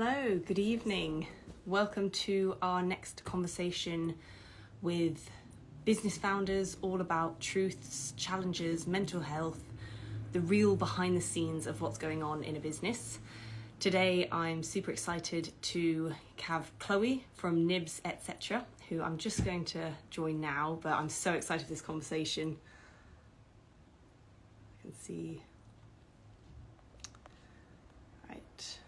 Hello, good evening. Welcome to our next conversation with business founders, all about truths, challenges, mental health, the real behind the scenes of what's going on in a business. Today, I'm super excited to have Chloë from Nibs, etc., who I'm just going to join now, but I'm so excited for this conversation. I can see. Right.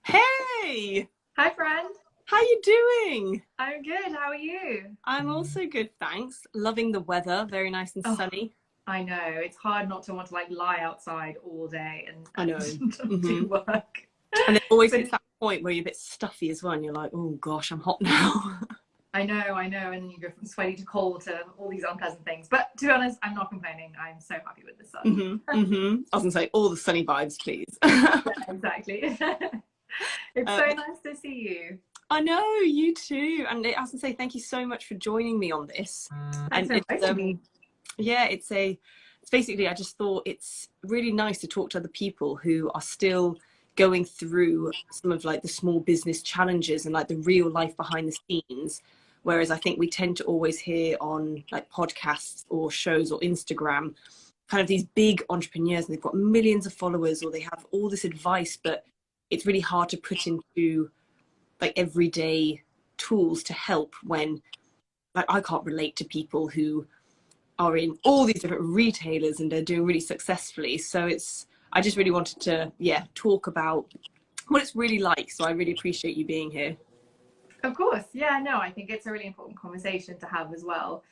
Hey! Hi, friend. How you doing? I'm good. How are you? I'm also good, thanks. Loving the weather, very nice and sunny. I know. It's hard not to want to lie outside all day I know. and do work. And it always hits that point where you're a bit stuffy as well, and you're like, oh gosh, I'm hot now. I know. And then you go from sweaty to cold to all these unpleasant things. But to be honest, I'm not complaining. I'm so happy with the sun. I was going to say, all the sunny vibes, please. Yeah, exactly. It's so nice to see you. I know, you too. And I have to say, thank you so much for joining me on this. Thanks for inviting me. Yeah, it's basically, I just thought it's really nice to talk to other people who are still going through some of like the small business challenges and like the real life behind the scenes. Whereas I think we tend to always hear on like podcasts or shows or Instagram, kind of these big entrepreneurs, and they've got millions of followers or they have all this advice, but it's really hard to put into like everyday tools to help when like I can't relate to people who are in all these different retailers and they're doing really successfully. So I just really wanted to talk about what it's really like. So I really appreciate you being here. Of course. Yeah, no, I think it's a really important conversation to have as well.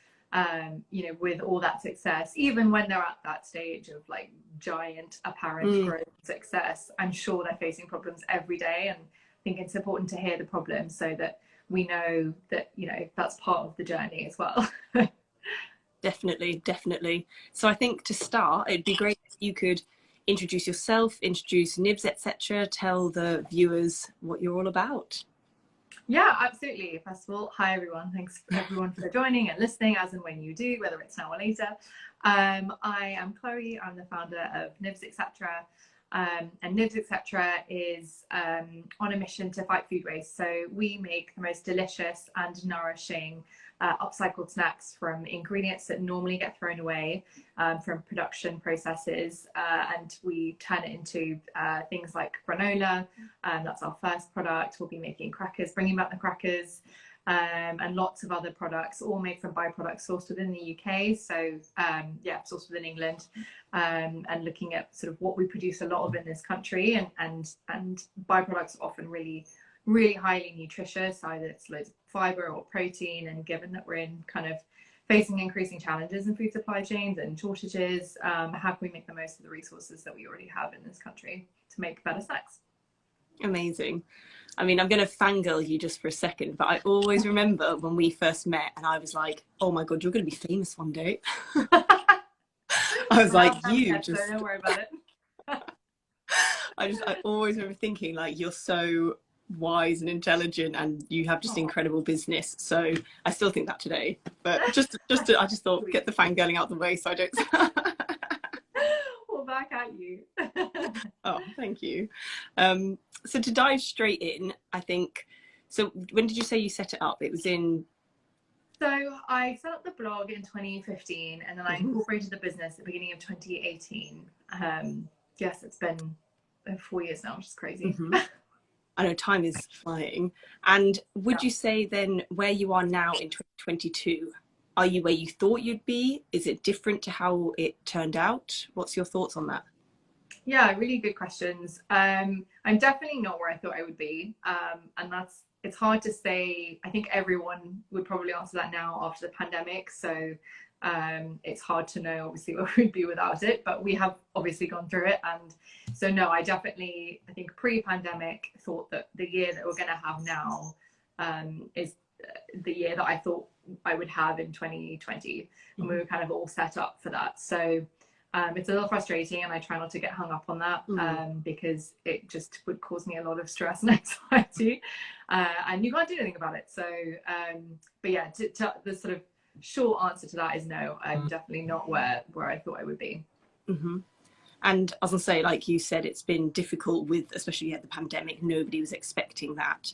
With all that success, even when they're at that stage of like giant apparent growth success, I'm sure they're facing problems every day. And I think it's important to hear the problems so that we know that, that's part of the journey as well. Definitely. So I think to start, it'd be great if you could introduce yourself, introduce Nibs, etc. Tell the viewers what you're all about. Yeah, absolutely. First of all, hi everyone. Thanks everyone for joining and listening as and when you do, whether it's now or later. I am Chloë. I'm the founder of Nibs, etc. And Nibs, etc. is on a mission to fight food waste. So we make the most delicious and nourishing upcycled snacks from ingredients that normally get thrown away from production processes, and we turn it into things like granola. That's our first product. We'll be making crackers, bringing back the crackers, and lots of other products, all made from byproducts sourced within the UK. So sourced within England, and looking at sort of what we produce a lot of in this country, and byproducts are often really highly nutritious, either it's loads of fiber or protein. And given that we're in kind of facing increasing challenges in food supply chains and shortages, how can we make the most of the resources that we already have in this country to make better snacks? Amazing. I mean, I'm going to fangirl you just for a second, but I always remember when we first met and I was like, oh my God, you're going to be famous one day. I was like, so don't worry about it. I always remember thinking like, you're so wise and intelligent and you have just incredible business. So I still think that today, but I just thought get the fangirling out the way so I don't well, back at you. Oh, thank you. So to dive straight in, I think, so when did you say you set it up? It was in... So I set up the blog in 2015 and then I incorporated the business at the beginning of 2018. Yes, it's been 4 years now, which is crazy. I know time is flying. And would you say then where you are now in 2022, are you where you thought you'd be? Is it different to how it turned out? What's your thoughts on that? Yeah, really good questions. I'm definitely not where I thought I would be. And it's hard to say. I think everyone would probably answer that now after the pandemic. So it's hard to know obviously where we'd be without it, but we have obviously gone through it. And so no, I think pre-pandemic thought that the year that we're going to have now is the year that I thought I would have in 2020, and we were kind of all set up for that. So it's a little frustrating, and I try not to get hung up on that because it just would cause me a lot of stress and anxiety, and you can't do anything about it. So but yeah, the sort of short answer to that is no, I'm definitely not where I thought I would be. Mm-hmm. And as I say, like you said, it's been difficult with, especially at the pandemic, nobody was expecting that.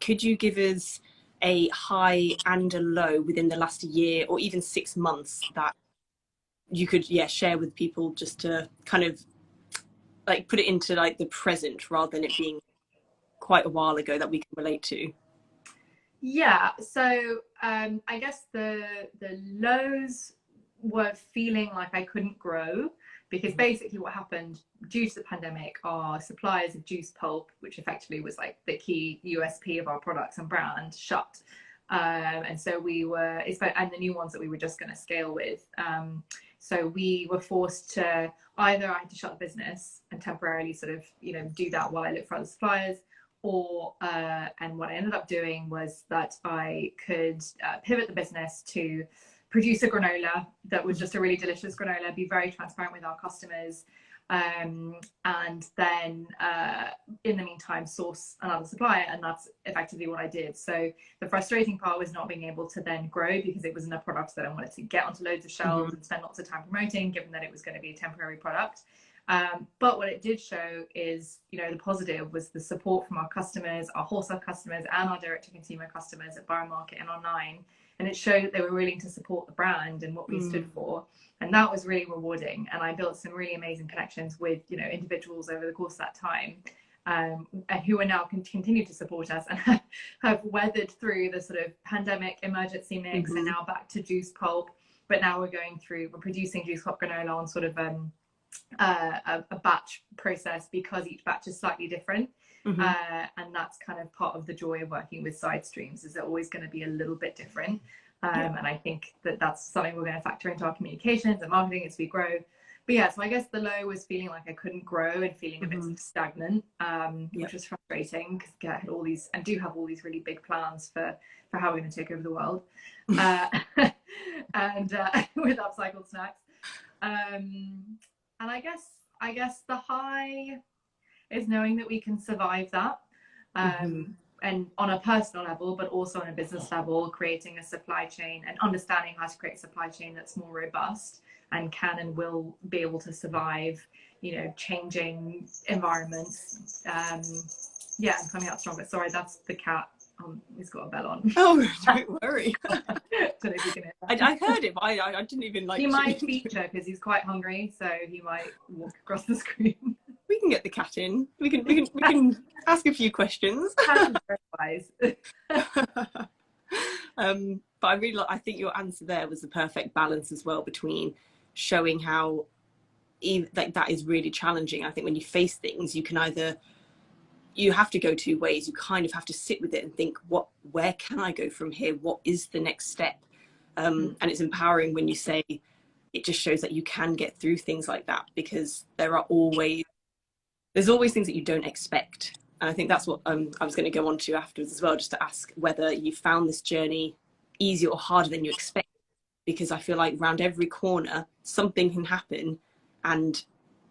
Could you give us a high and a low within the last year or even 6 months that you could, yeah, share with people, just to kind of like put it into like the present rather than it being quite a while ago, that we can relate to? Yeah, so I guess the lows were feeling like I couldn't grow, because basically what happened due to the pandemic, our suppliers of juice pulp, which effectively was like the key USP of our products and brand, shut. And so we were, and the new ones that we were just going to scale with. So we were forced to, either I had to shut the business and temporarily sort of, you know, do that while I looked for other suppliers, or and what I ended up doing was that I could pivot the business to produce a granola that was just a really delicious granola, be very transparent with our customers, and then in the meantime source another supplier. And that's effectively what I did. So the frustrating part was not being able to then grow, because it wasn't a product that I wanted to get onto loads of shelves and spend lots of time promoting, given that it was going to be a temporary product. But what it did show is, you know, the positive was the support from our customers, our wholesale customers, and our direct-to-consumer customers at Biomarket and online. And it showed that they were willing to support the brand and what we stood for. And that was really rewarding. And I built some really amazing connections with, you know, individuals over the course of that time, and who are now continue to support us and have weathered through the sort of pandemic emergency mix, and now back to juice pulp. But now we're producing juice pulp granola on sort of a batch process, because each batch is slightly different. And that's kind of part of the joy of working with side streams, is they're always going to be a little bit different. And I think that that's something we're going to factor into our communications and marketing as we grow. But yeah, so I guess the low was feeling like I couldn't grow and feeling a bit stagnant, which was frustrating, because I had all these, and do have all these really big plans for how we're going to take over the world, and with upcycled snacks. And I guess the high is knowing that we can survive that, and on a personal level, but also on a business level, creating a supply chain and understanding how to create a supply chain that's more robust and can and will be able to survive, you know, changing environments. Yeah, and coming out stronger. Sorry, that's the cat. He's got a bell on. Oh, don't worry. Don't know if you can hear that. I heard it, but I didn't even like. He might feature because he's quite hungry, so he might walk across the screen. We can get the cat in. We can ask a few questions. But I think your answer there was the perfect balance as well, between showing how like that is really challenging. I think when you face things, you have to go two ways. You kind of have to sit with it and think, where can I go from here? What is the next step? And it's empowering when you say, it just shows that you can get through things like that, because there's always things that you don't expect. And I think that's what I was going to go on to afterwards as well, just to ask whether you found this journey easier or harder than you expected, because I feel like around every corner something can happen, and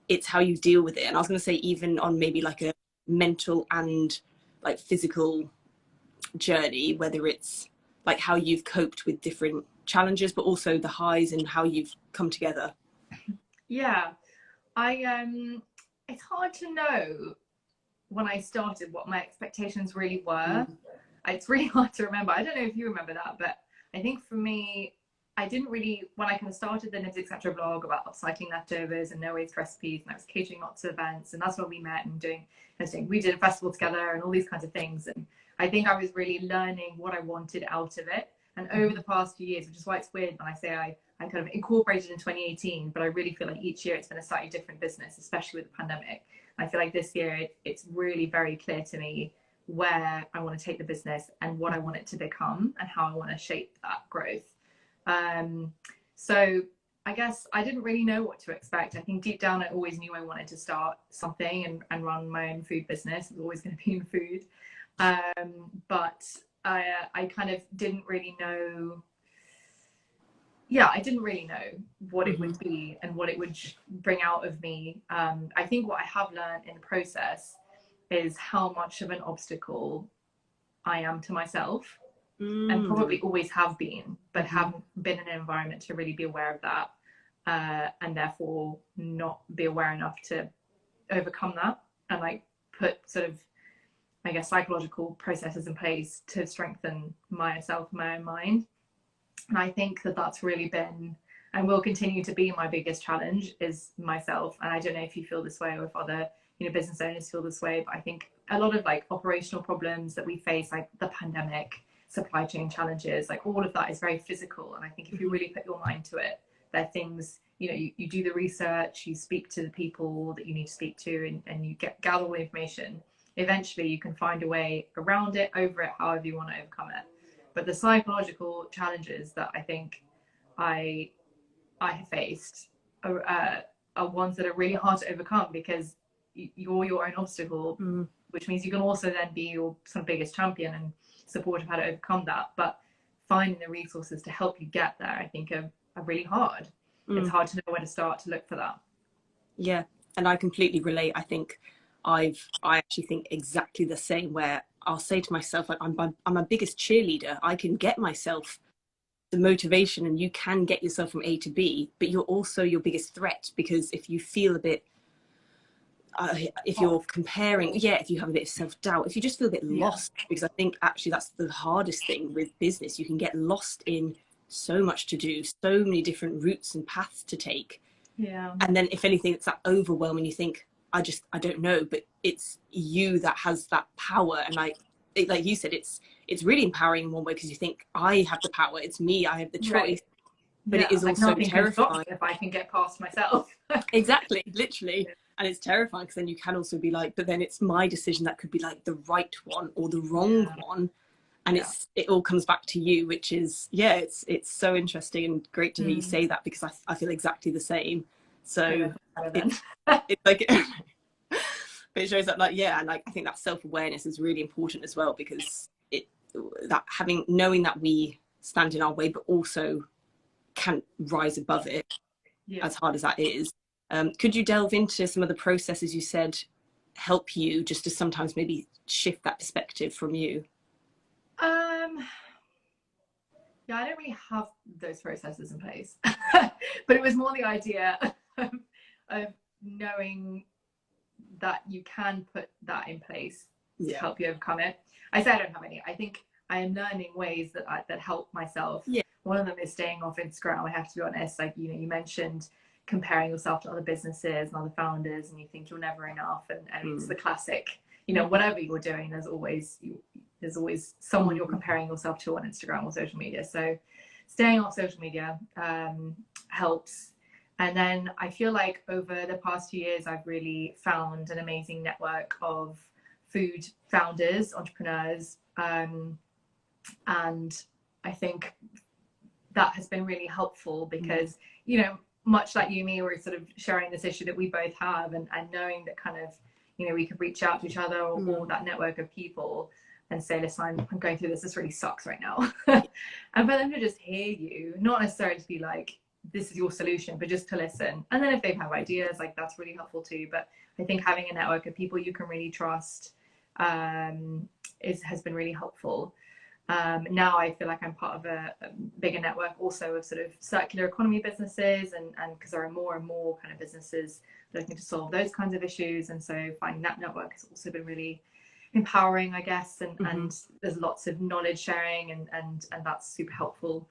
it's how you deal with it. And I was going to say, even on maybe like a mental and like physical journey, whether it's like how you've coped with different challenges, but also the highs and how you've come together. Yeah, it's hard to know when I started what my expectations really were. It's really hard to remember. I don't know if you remember that, but I think for me, I didn't really, when I kind of started the Nibs Etc. blog about upcycling leftovers and no waste recipes, and I was catering lots of events, and that's when we met and we did a festival together and all these kinds of things. And I think I was really learning what I wanted out of it. And over the past few years, which is why it's weird when I say I kind of incorporated in 2018, but I really feel like each year it's been a slightly different business, especially with the pandemic. I feel like this year it's really very clear to me where I want to take the business and what I want it to become and how I want to shape that growth. So I guess I didn't really know what to expect. I think deep down I always knew I wanted to start something and run my own food business. It was always going to be in food. But I kind of didn't really know. Yeah, I didn't really know what it would be and what it would bring out of me. I think what I have learned in the process is how much of an obstacle I am to myself, and probably always have been, but haven't been in an environment to really be aware of that. and therefore not be aware enough to overcome that and like put sort of, I guess, psychological processes in place to strengthen myself, my own mind. And I think that that's really been and will continue to be my biggest challenge is myself. And I don't know if you feel this way or if other, you know, business owners feel this way, but I think a lot of like operational problems that we face, like the pandemic, supply chain challenges, like all of that is very physical. And I think if you really put your mind to it, there are things, you know, you do the research, you speak to the people that you need to speak to, and you gather all the information. Eventually you can find a way around it, over it, however you want to overcome it. But the psychological challenges that I think I have faced are ones that are really hard to overcome, because you're your own obstacle, which means you can also then be your sort of biggest champion and support of how to overcome that. But finding the resources to help you get there, I think are really hard. It's hard to know where to start to look for that. Yeah, and I completely relate. I think I actually think exactly the same, where I'll say to myself, like, I'm my biggest cheerleader. I can get myself the motivation, and you can get yourself from A to B, but you're also your biggest threat, because if you feel a bit, if you're comparing, if you have a bit of self-doubt, if you just feel a bit lost, because I think actually that's the hardest thing with business. You can get lost in so much to do, so many different routes and paths to take. Yeah. And then if anything, it's that overwhelming, you think, I don't know, but it's you that has that power. And like you said, it's really empowering in one way, because you think, I have the power, it's me, I have the choice. Right. But it is like also terrifying if I can get past myself. Exactly, literally. And it's terrifying, because then you can also be like, but then it's my decision that could be like the right one or the wrong one. And it all comes back to you, which is, it's so interesting and great to hear you say that, because I feel exactly the same. So it's like, but it shows that, like, and like, I think that self-awareness is really important as well, because knowing that we stand in our way, but also can't rise above it, as hard as that is. Could you delve into some of the processes you said help you, just to sometimes maybe shift that perspective from you? I don't really have those processes in place, but it was more the idea of knowing that you can put that in place to help you overcome it. I say I don't have any. I think I am learning ways that help myself. One of them is staying off Instagram. I have to be honest. Like, you know, you mentioned comparing yourself to other businesses and other founders, and you think you're never enough, and it's the classic, you know, whatever you're doing, there's always someone you're comparing yourself to on Instagram or social media. So staying off social media helps. And then I feel like over the past few years, I've really found an amazing network of food founders, entrepreneurs, and I think that has been really helpful, because, you know, much like you and me, we're sort of sharing this issue that we both have, and knowing that kind of, you know, we could reach out to each other or that network of people and say, listen, I'm going through this really sucks right now. And for them to just hear you, not necessarily to be like, this is your solution, but just to listen. And then if they have ideas, like, that's really helpful too. But I think having a network of people you can really trust has been really helpful. Now I feel like I'm part of a bigger network also of sort of circular economy businesses, and because there are more and more kind of businesses looking to solve those kinds of issues. And so finding that network has also been really empowering, I guess, and there's lots of knowledge sharing, and that's super helpful.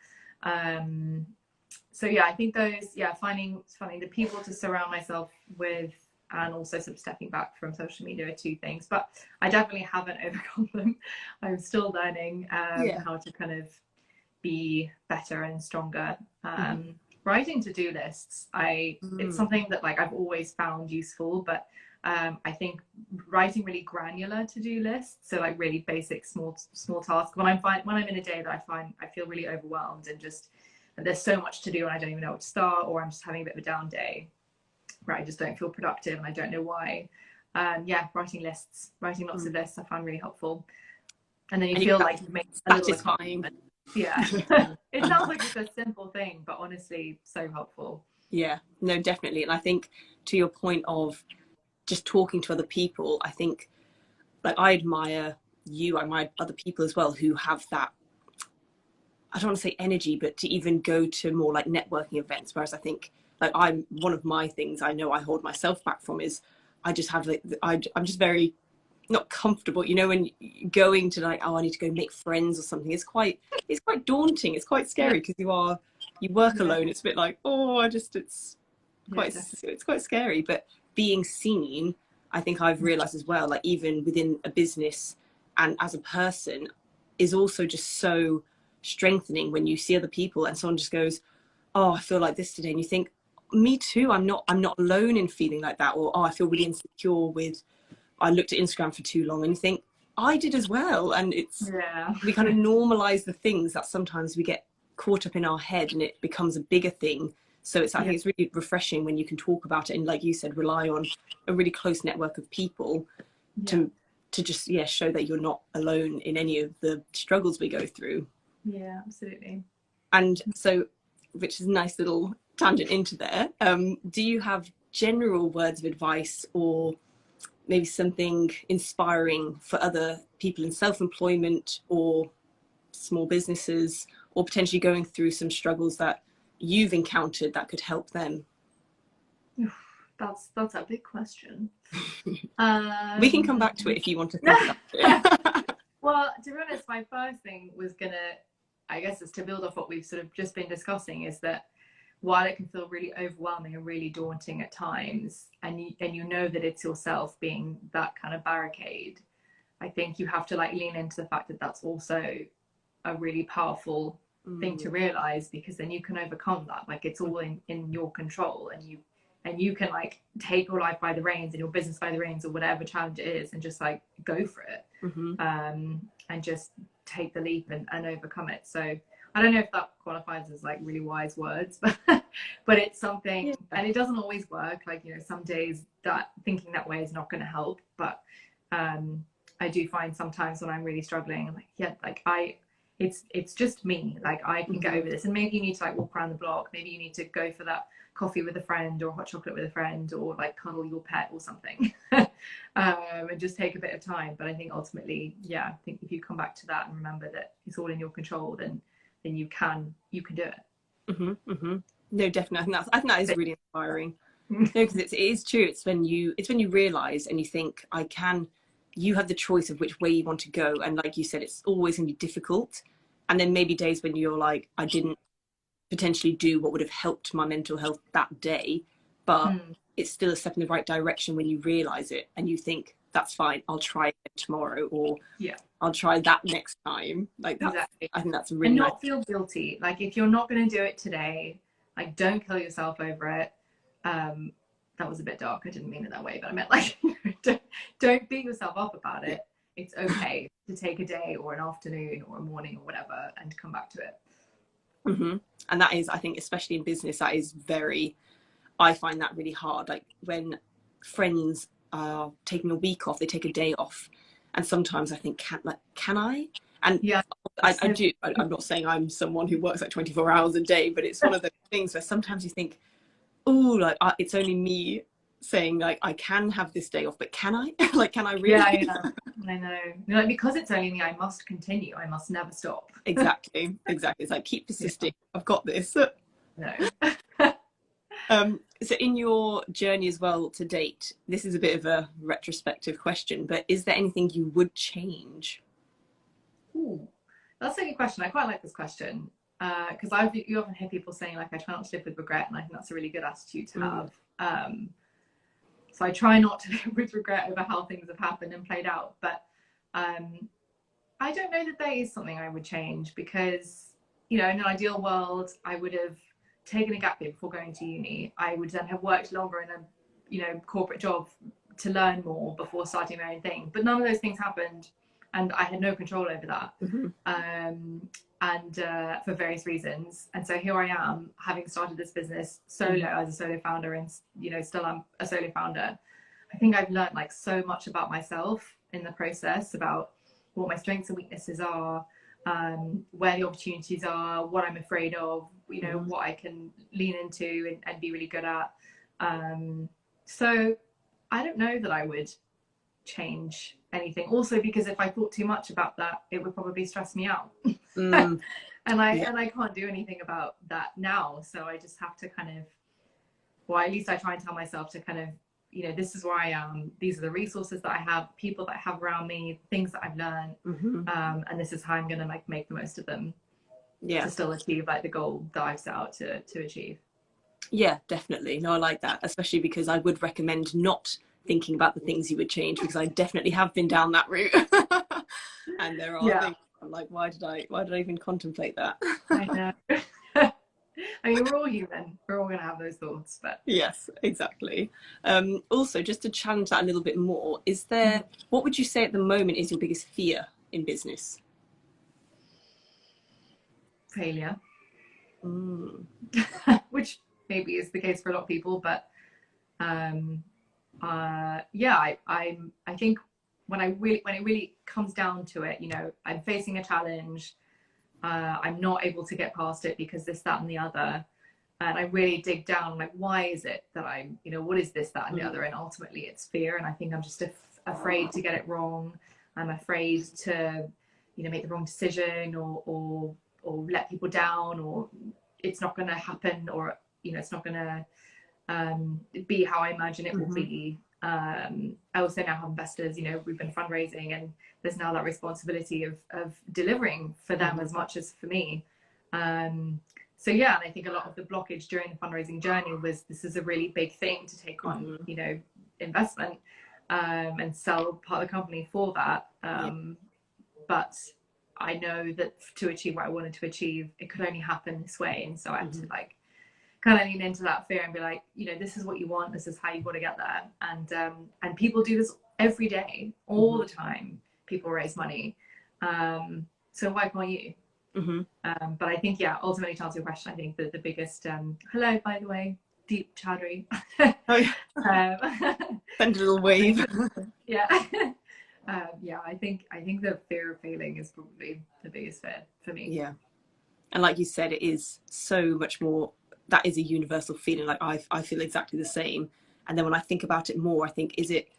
So I think those, finding the people to surround myself with, and also sort of stepping back from social media are two things, but I definitely haven't overcome them. I'm still learning how to kind of be better and stronger. Writing to-do lists, it's something that, like, I've always found useful, but I think writing really granular to-do lists, so like really basic small tasks, when I'm in a day that I feel really overwhelmed, and just there's so much to do and I don't even know where to start, or I'm just having a bit of a down day where I just don't feel productive and I don't know why. Writing lots of lists I find really helpful. And then you feel like you've made a little accomplishment. It sounds like it's a simple thing, but honestly, so helpful. Yeah, no, definitely. And I think, to your point of just talking to other people, I think, like, I admire other people as well who have that, I don't want to say energy, but to even go to more like networking events. Whereas I think like one of my things I know I hold myself back from is I just have like, I'm just very not comfortable, you know, when going to like, oh, I need to go make friends or something. It's quite daunting. It's quite scary because you work alone. It's a bit like, oh, it's quite scary. But being seen, I think I've realized as well, like even within a business and as a person, is also just so strengthening when you see other people and someone just goes, oh, I feel like this today, and you think, me too, I'm not alone in feeling like that. Or, oh, I feel really insecure with, I looked at Instagram for too long, and you think, I did as well. And we kind of normalize the things that sometimes we get caught up in our head and it becomes a bigger thing. So I think it's really refreshing when you can talk about it and, like you said, rely on a really close network of people to just show that you're not alone in any of the struggles we go through. Yeah, absolutely. And so, which is a nice little tangent into there, do you have general words of advice or maybe something inspiring for other people in self-employment or small businesses, or potentially going through some struggles that you've encountered that could help them? That's a big question. We can come back to it if you want to think about it. Well, to be honest, my first thing was I guess is to build off what we've sort of just been discussing, is that while it can feel really overwhelming and really daunting at times, and you know that it's yourself being that kind of barricade, I think you have to like lean into the fact that that's also a really powerful thing to realize, because then you can overcome that. Like it's all in your control, and you can like take your life by the reins and your business by the reins, or whatever challenge it is, and just like go for it. And just take the leap and overcome it. So I don't know if that qualifies as like really wise words, but it's something, and it doesn't always work. Like, you know, some days that thinking that way is not going to help, but I do find sometimes when I'm really struggling, it's just me, like I can get over this. And maybe you need to like walk around the block, maybe you need to go for that coffee with a friend or hot chocolate with a friend, or like cuddle your pet or something. And just take a bit of time. But I think ultimately, I think if you come back to that and remember that it's all in your control, then you can do it. No, definitely. I think that is really inspiring. No, because it is true. It's when you realize and you think, you have the choice of which way you want to go. And like you said, it's always going to be difficult. And then maybe days when you're like, I didn't potentially do what would have helped my mental health that day, but it's still a step in the right direction when you realize it and you think, that's fine, I'll try it tomorrow, or I'll try that next time. Like that, exactly. I think that's really and not feel guilty. Like if you're not going to do it today, like don't kill yourself over it. That was a bit dark, I didn't mean it that way, but I meant like don't beat yourself up about it. It's okay to take a day or an afternoon or a morning or whatever and come back to it. And that is, I think, especially in business, that is I find that really hard. Like when friends are taking a week off, they take a day off, and sometimes I think, can I? And I do. I'm not saying I'm someone who works like 24 hours a day, but it's one of those things where sometimes you think, oh, like it's only me saying like I can have this day off, but can I? Like, can I really? I know. Like, because it's only me, I must continue. I must never stop. Exactly. It's like, keep persisting. I've got this. No. So in your journey as well to date, this is a bit of a retrospective question, but is there anything you would change? Ooh, that's a good question. I quite like this question, because you often hear people saying like, I try not to live with regret, and I think that's a really good attitude to have. So I try not to live with regret over how things have happened and played out, but I don't know that there is something I would change, because, you know, in an ideal world, I would have taken a gap year before going to uni. I would then have worked longer in a, you know, corporate job to learn more before starting my own thing. But none of those things happened, and I had no control over that. And for various reasons. And so here I am, having started this business solo as a solo founder, and, you know, still I'm a solo founder. I think I've learned like so much about myself in the process, about what my strengths and weaknesses are, where the opportunities are, what I'm afraid of, you know, what I can lean into and be really good at. So I don't know that I would change anything. Also, because if I thought too much about that, it would probably stress me out. And I can't do anything about that now. So I just have to kind of or at least I try and tell myself to kind of, you know, this is where I am, these are the resources that I have, people that I have around me, things that I've learned, and this is how I'm going to like make the most of them to still achieve like the goal that I've set out to achieve. Yeah, definitely. No, I like that, especially because I would recommend not thinking about the things you would change, because I definitely have been down that route. And there are things I'm like, why did I even contemplate that? I know. I mean, we're all human. We're all going to have those thoughts, but yes, exactly. Also, just to challenge that a little bit more, is there, what would you say at the moment is your biggest fear in business? Failure. Which maybe is the case for a lot of people, but yeah, I think when it really comes down to it, you know, I'm facing a challenge, I'm not able to get past it because this, that, and the other, and I really dig down, like, why is it that I'm, you know, what is this, that, and the other? And ultimately it's fear, and I think I'm just afraid to get it wrong. I'm afraid to, you know, make the wrong decision, or let people down, or it's not going to happen, or, you know, it's not going to be how I imagine it will be. I also now have investors, you know, we've been fundraising, and there's now that responsibility of delivering for them as much as for me. So yeah, and I think a lot of the blockage during the fundraising journey was, this is a really big thing to take on, you know, investment, and sell part of the company for that. But I know that to achieve what I wanted to achieve, it could only happen this way. And so I had to like kind of lean into that fear and be like, you know, this is what you want, this is how you got to get there. And people do this every day, all the time. People raise money. So why can't you? But I think, yeah, ultimately to answer your question, I think that the biggest, hello, by the way, Deep Chowdhury. Send a little wave. Yeah. Yeah, I think the fear of failing is probably the biggest fear for me. Yeah. And like you said, it is so much more, that is a universal feeling. Like I feel exactly the same. And then when I think about it more, I think, is it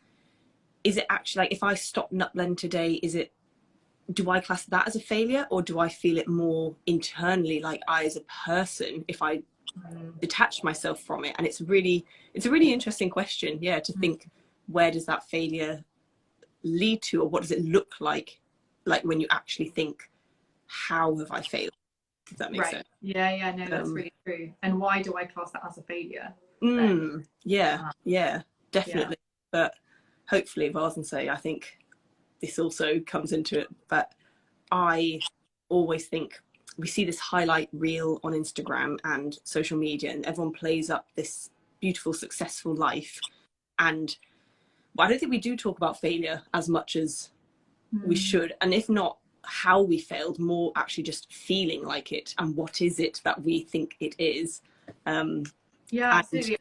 actually, like, if I stop nut blend today, do I class that as a failure, or do I feel it more internally, like I as a person, if I detach myself from it? And it's a really interesting question, yeah, to think, where does that failure lead to, or what does it look like when you actually think, how have I failed, if that makes sense. Yeah, no, that's really true. And why do I class that as a failure? Yeah, definitely. But hopefully, rather than say, I think this also comes into it, but I always think we see this highlight reel on Instagram and social media, and everyone plays up this beautiful, successful life. And I don't think we do talk about failure as much as we should. And if not how we failed, more actually just feeling like it, and what is it that we think it is. Yeah, absolutely.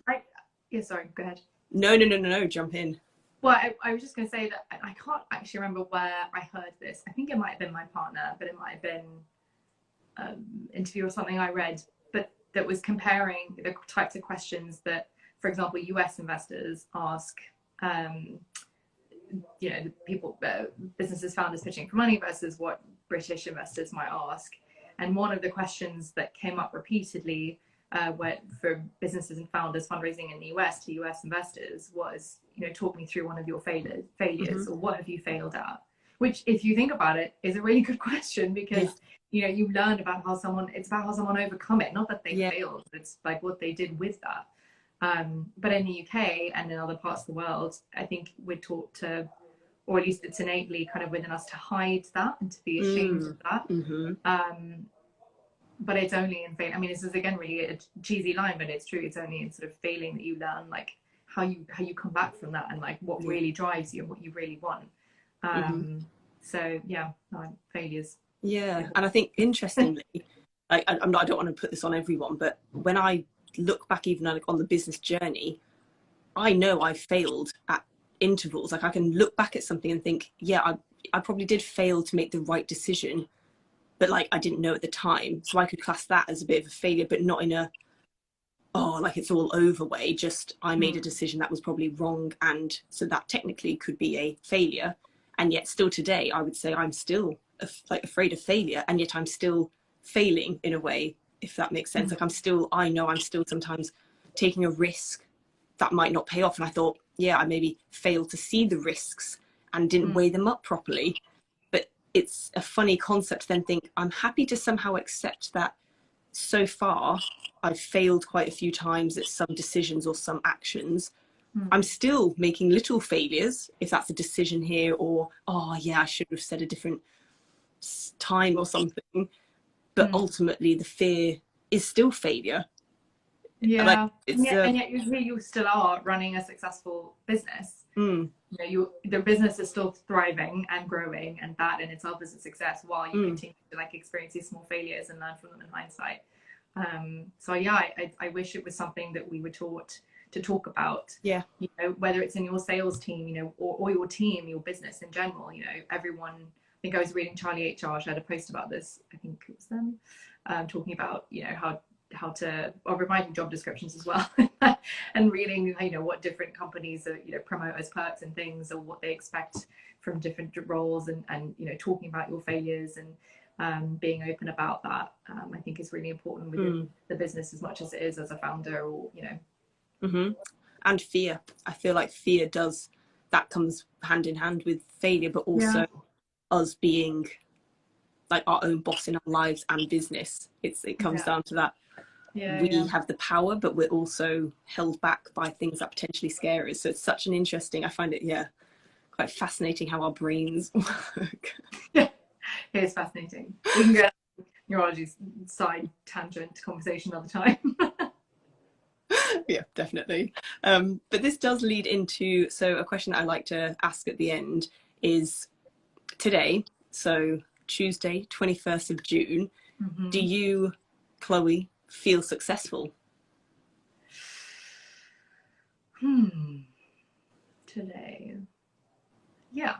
Yeah, sorry, go ahead. No, jump in. Well, I was just going to say that I can't actually remember where I heard this. I think it might have been my partner, but it might have been an interview or something I read, but that was comparing the types of questions that, for example, US investors ask, you know, people, businesses, founders pitching for money, versus what British investors might ask. And one of the questions that came up repeatedly for businesses and founders fundraising in the US to US investors was, you know, talk me through one of your failures, or what have you failed at? Which, if you think about it, is a really good question, because you know, you learn about how someone overcome it, not that they failed, it's like what they did with that. But in the UK and in other parts of the world, I think we're taught to, or at least it's innately kind of within us, to hide that and to be ashamed of that. But it's only in failing. I mean, this is again really a cheesy line, but it's true. It's only in sort of failing that you learn like how you come back from that, and like what really drives you and what you really want. So yeah, failures. Yeah, and I think interestingly, I don't want to put this on everyone, but when I look back, even like on the business journey, I know I failed at intervals. Like I can look back at something and think, yeah, I probably did fail to make the right decision, but like I didn't know at the time, so I could class that as a bit of a failure, but not in a, oh, like it's all over way. Just I made a decision that was probably wrong, and so that technically could be a failure. And yet still today, I would say I'm still like afraid of failure, and yet I'm still failing in a way, if that makes sense. Like I know I'm still sometimes taking a risk that might not pay off. And I thought, yeah, I maybe failed to see the risks and didn't weigh them up properly. But it's a funny concept to then think, I'm happy to somehow accept that so far I've failed quite a few times at some decisions or some actions. I'm still making little failures, if that's a decision here, or, oh yeah, I should have said a different time or something. But ultimately the fear is still failure. Yeah. Like, it's, and yet you still are running a successful business. You know, the business is still thriving and growing, and that in itself is a success, while you continue to like experience these small failures and learn from them in hindsight. So yeah, I wish it was something that we were taught to talk about. Yeah. You know, whether it's in your sales team, you know, or your team, your business in general, you know, everyone. I think I was reading Charlie HR, she had a post about this, I think it was them, talking about, you know, how to, or providing job descriptions as well, and reading, you know, what different companies are, you know, promote as perks and things, or what they expect from different roles, and you know, talking about your failures and being open about that, I think is really important within the business as much as it is as a founder, or, you know. And fear. I feel like fear that comes hand in hand with failure, but also us being like our own boss in our lives and business. It comes down to that. We have the power, but we're also held back by things that potentially scare us. So it's such an interesting, I find it, quite fascinating how our brains work. Yeah, it is fascinating. We can get neurology's side tangent conversation another time. Yeah, definitely. But this does lead into, so a question that I like to ask at the end is, today, so Tuesday, 21st of June, do you, Chloe, feel successful? Today. Yeah.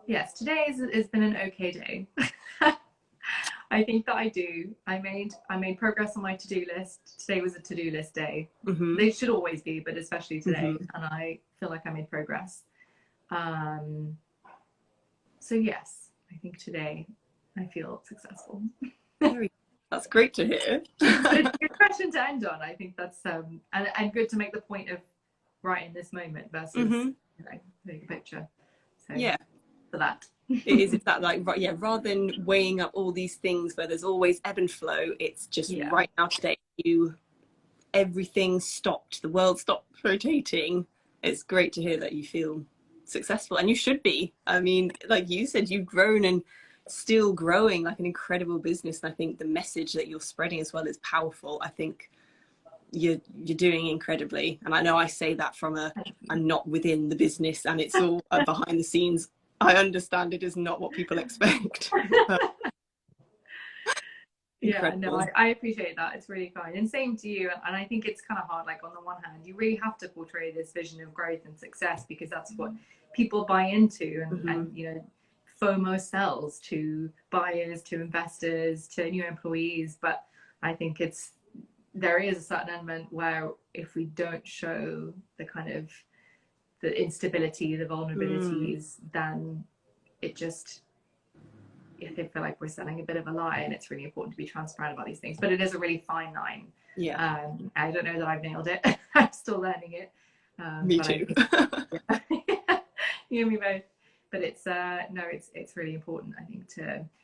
Yes, today has been an okay day. I think that I do. I made progress on my to-do list. Today was a to-do list day. They should always be, but especially today. And I feel like I made progress. So yes, I think today I feel successful. That's great to hear. But it's a good question to end on. I think that's and good to make the point of right in this moment versus you know, bigger picture. So yeah, for that. It's that, like, yeah, rather than weighing up all these things where there's always ebb and flow, it's just right now, today, everything stopped, the world stopped rotating. It's great to hear that you feel successful, and you should be. I mean, like you said, you've grown and still growing like an incredible business, and I think the message that you're spreading as well is powerful. I think you're doing incredibly, and I know I say that from I'm not within the business and it's all behind the scenes. I understand it is not what people expect. Yeah, no, I appreciate that. It's really kind, and same to you. And I think it's kind of hard, like, on the one hand you really have to portray this vision of growth and success because that's what people buy into, and you know, FOMO sells to buyers, to investors, to new employees. But I think there is a certain element where if we don't show the kind of the instability, the vulnerabilities, then it just, I feel like we're selling a bit of a lie, and it's really important to be transparent about these things. But it is a really fine line. Yeah. I don't know that I've nailed it. I'm still learning it. Me too. You and me both. But it's no, it's really important, I think,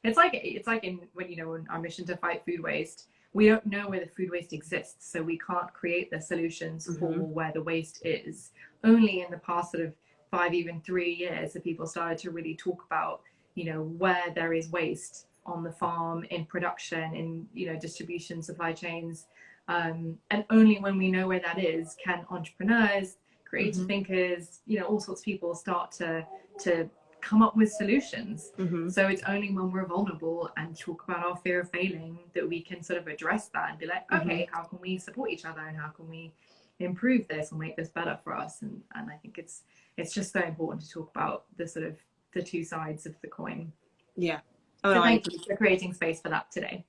it's like in when, you know, in our mission to fight food waste, we don't know where the food waste exists, so we can't create the solutions for where the waste is. Only in the past sort of 5, even 3 years have people started to really talk about, you know, where there is waste on the farm, in production, in, you know, distribution, supply chains, and only when we know where that is can entrepreneurs, creative thinkers, you know, all sorts of people start to come up with solutions. So it's only when we're vulnerable and talk about our fear of failing that we can sort of address that and be like, okay, how can we support each other, and how can we improve this and make this better for us? And I think it's just so important to talk about the sort of the two sides of the coin. Yeah. So thank you for creating space for that today.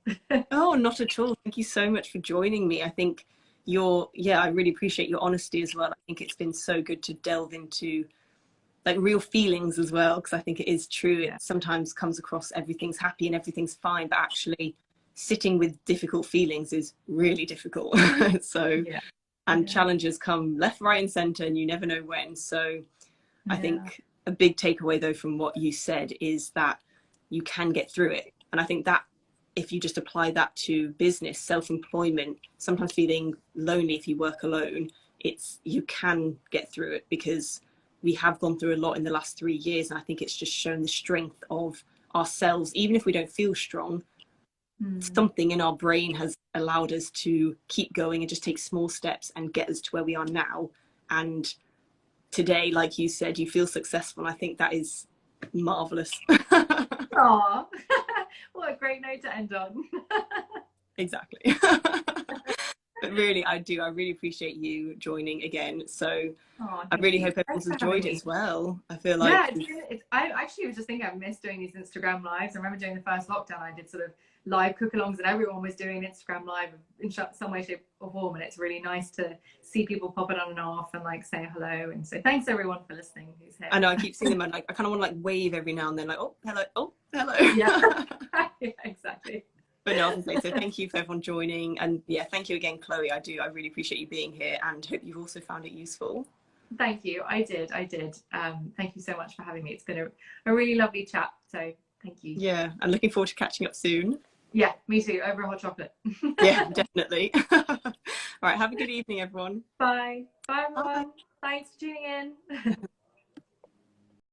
Oh, not at all. Thank you so much for joining me. I think I really appreciate your honesty as well. I think it's been so good to delve into like real feelings as well, because I think it is true. It sometimes comes across everything's happy and everything's fine, but actually sitting with difficult feelings is really difficult. So, and challenges come left, right, and center, and you never know when. So I think a big takeaway though from what you said is that you can get through it. And I think that if you just apply that to business, self-employment, sometimes feeling lonely if you work alone, you can get through it, because we have gone through a lot in the last 3 years. And I think it's just shown the strength of ourselves. Even if we don't feel strong, something in our brain has allowed us to keep going and just take small steps and get us to where we are now. And today, like you said, you feel successful. I think that is marvelous. Aw, what a great note to end on. Exactly. But really, I really appreciate you joining again. So I really hope everyone's enjoyed it as well. I feel like I actually was just thinking I missed doing these Instagram lives. I remember during the first lockdown I did sort of live cook-alongs, and everyone was doing Instagram live in some way, shape or form, and it's really nice to see people pop it on and off and like say hello. And so thanks everyone for listening who's here. I know I keep seeing them, and like I kind of want to like wave every now and then, like, oh hello. Yeah. Yeah, exactly. But no, so thank you for everyone joining, and yeah, thank you again, Chloe. I really appreciate you being here, and hope you've also found it useful. Thank you. I did. Thank you so much for having me. It's been a really lovely chat, so thank you. Yeah, and looking forward to catching up soon. Yeah, me too, over a hot chocolate. Yeah, definitely. All right, have a good evening, everyone. Bye everyone. Bye. Thanks for tuning in.